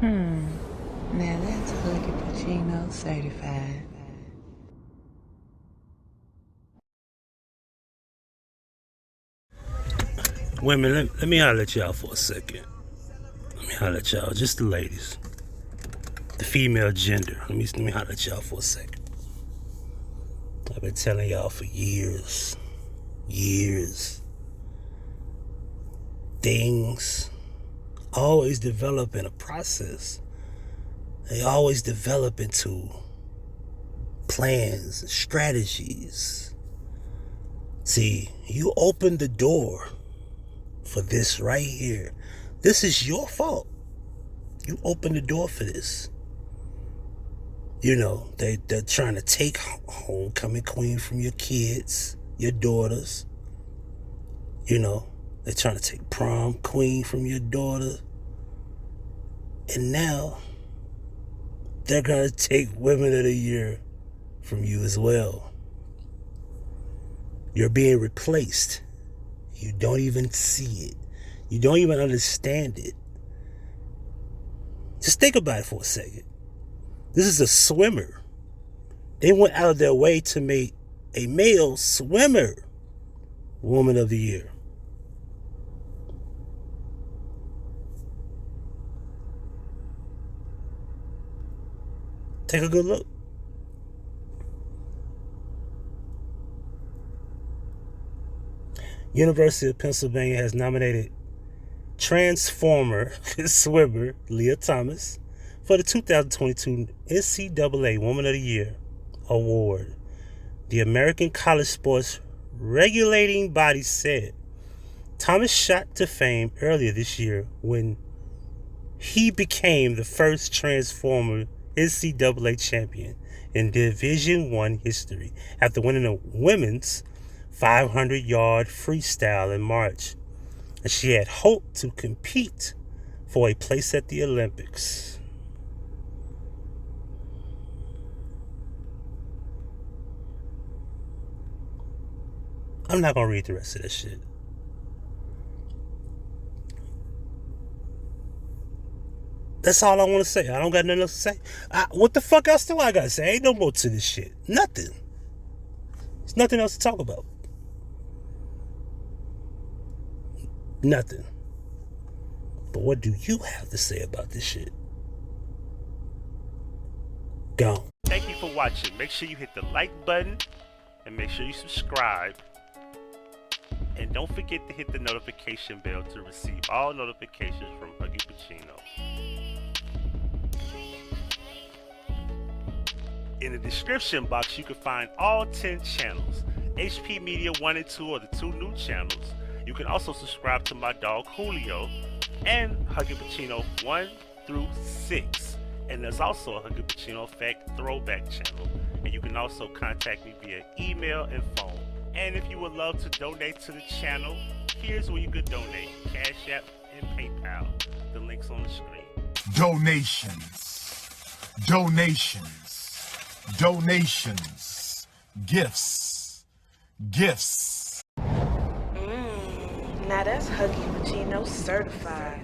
Now that's Huggie Pacino certified. Women, let me holler at y'all for a second. Let me holler at y'all, just the ladies. The female gender. Let me holler at y'all for a second. I've been telling y'all for years. Things always develop in a process. They always develop into plans and strategies. See, you opened the door for this right here. This is your fault. You opened the door for this. You know, they're trying to take homecoming queen from your kids, your daughters. You know, they're trying to take prom queen from your daughter. And now they're going to take Women of the Year from you as well. You're being replaced. You don't even see it. You don't even understand it. Just think about it for a second. This is a swimmer. They went out of their way to make a male swimmer Woman of the Year. Take a good look. University of Pennsylvania has nominated Transformer swimmer Leah Thomas for the 2022 NCAA Woman of the Year award. The American College Sports Regulating Body said Thomas shot to fame earlier this year when he became the first Transformer NCAA champion in Division I history after winning a women's 500-yard freestyle in March. And she had hoped to compete for a place at the Olympics. I'm not going to read the rest of this shit. That's all I want to say. I don't got nothing else to say. What the fuck else do I got to say? Ain't no more to this shit. Nothing. There's nothing else to talk about. Nothing. But what do you have to say about this shit? Go. Thank you for watching. Make sure you hit the like button and make sure you subscribe. And don't forget to hit the notification bell to receive all notifications from Huggie Pacino. In the description box, you can find all 10 channels. HP Media 1 and 2 are the 2 new channels. You can also subscribe to my dog Julio and Huggie Pacino 1 through 6. And there's also a Huggie Pacino Effect throwback channel. And you can also contact me via email and phone. And if you would love to donate to the channel, here's where you could donate. Cash App and PayPal. The link's on the screen. Donations. Gifts. Now that's Huggie Pacino certified.